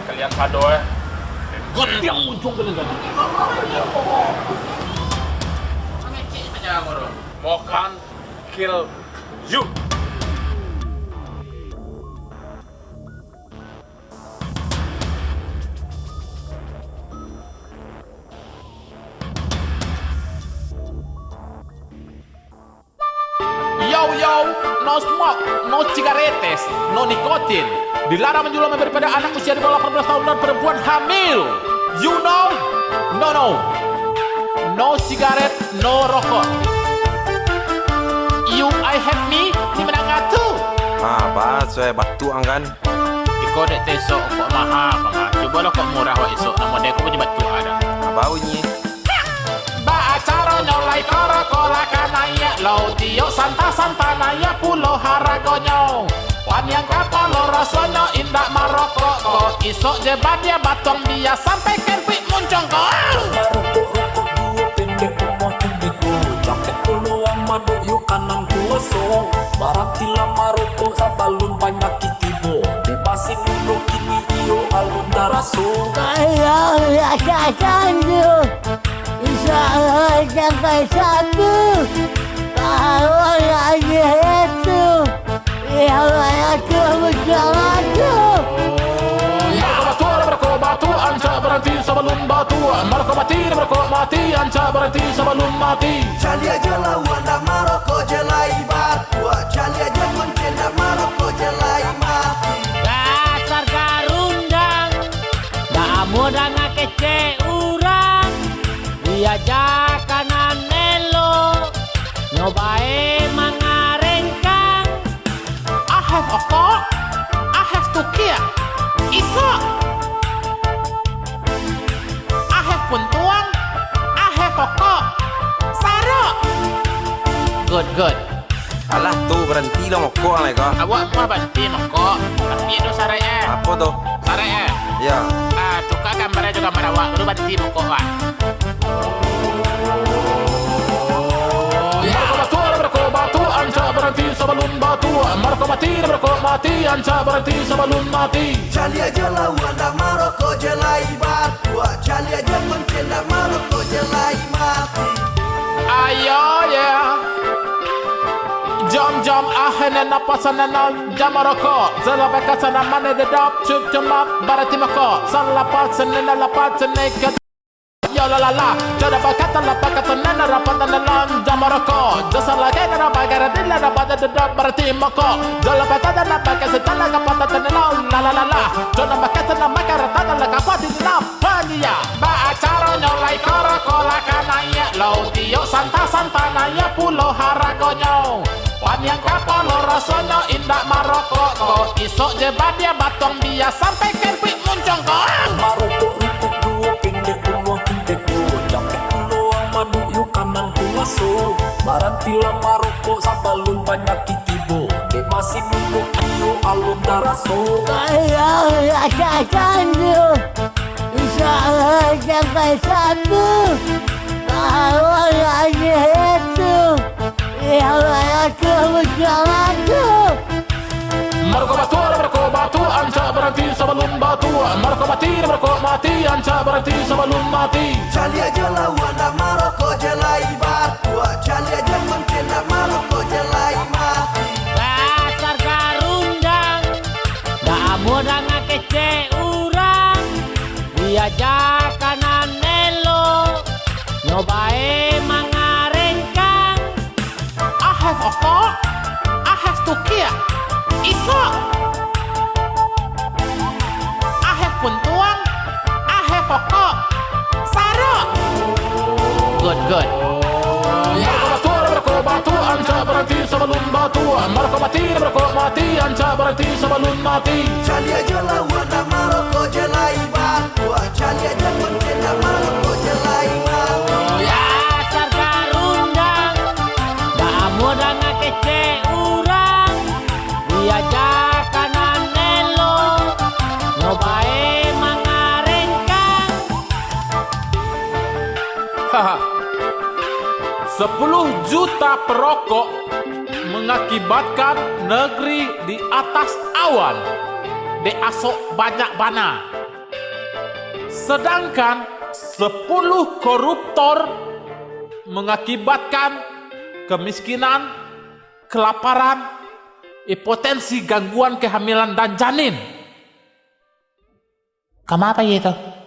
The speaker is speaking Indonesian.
Kalian kado gun yang ujung kalian tadi. Mengecek aja ngoro. Mokan kill you. Yo, no smoke, no cigarettes, no nikotin. Dilarang menjual daripada anak usia di bawah 18 tahun dan perempuan hamil. You know? No. No cigarette, no rokok. You, I have me, ni menang ngatu. Apa? Saya batu angkan. Iko dek tesok kok mahal, mama. Coba lo kok murah wa esok. Nama dek punya batu ada. Baunya. Ba acara nyolai koro-kola kanaya. Lau tiok santa naya pulau haragonyo. Wan yang kapalo rasanya indah marokok kok. Isok jebat dia batong dia sampai kerpik muncung kok. Rokok dua pendek pemotong bego. Jaket peluang madu yuk kanan kuoso. Barang tila maroko sabalun banyak kitibo. Bebasin dulu kini iyo alun daraso. Kalau rasakanmu insya sampai satu. Kalau lagi itu yang aku berjalan. Mereka batu, anca berhenti sebelum batu. Mereka mati, anca berhenti sebelum mati. Cali aja lawan dah Maroko jelai batu. Cali aja mungkin dah Maroko jelai mati. Dasar garundang, dah mudah ngakece urang. Diajak kanan nelo, nyobain mangarengkang. I have a car, I have to kia. Isa. I have puntuang, I have a car. Saro. Good. Alah tuh berhenti lo mokok lah kau. Awak mau berhenti mokok. Tapi itu sarai Apa tuh? Sarai Ya. Tukar gambarnya juga merawak. Lu berhenti mokok kan. Mereka batu, anca berhenti sebelum batu. Mereka mati, anca berhenti sebelum mati. Cali aja lawan dah Maroko jelai batu. Cali aja mungkin dah Maroko jelai mati. Ayo ya. Jam ahene napasana na jamaroko. Zalabe kasana mane de dop chup chumak barati mako. Salapasane na lapasane kat. Yo la. Jada bakata la bakata na rapata na jamaroko. Jasa lagi na bagara dilla na bada de dop barati mako. Zalabe kata na bakasa tala kapata na la. Jada bakata na makara tala la kapati na pania. Ba acara nyolai koro-kola kanaya. Lau tiok santa naya pulau haragonyo. Wan yang kapalo rasanya indah marokok kok. Isok jebat dia batong dia sampai kerpik muncung kok. Maroko dua pendek pemotong bego. Jaket peluang madu yuk kanan kuoso. Barang tila maroko sabalun banyak kitibo. Bebasin dulu iyo alun daraso. Kalau rasakanmu insya sampai satu. Kalau lagi itu yang aku berjalan. Mereka batu, anca berhenti sebelum batu. Mereka mati, anca berhenti sebelum mati. Cali aja lawan dah Maroko jelai batu. Cali aja mungkin dah Maroko jelai mati. Dasar garundang, dah mudah ngakece urang. Diajak kanan nelo, nyobain mangarengkang. I have a car, I have to kia. Isa. I have puntuang, I have a car. Saro. Good. Mereka batu, anca berhenti sebelum batu. Mereka mati, anca berhenti sebelum mati. Cali aja lawan dah Maroko jelai batu. Cali aja mungkin dah Maroko jelai mati. Dasar garundang, dah mudah ngakece urang. Diajak 10 juta perokok mengakibatkan negeri di atas awan, diasok banyak bana. Sedangkan 10 koruptor mengakibatkan kemiskinan, kelaparan, potensi gangguan kehamilan dan janin. Kamu apa itu?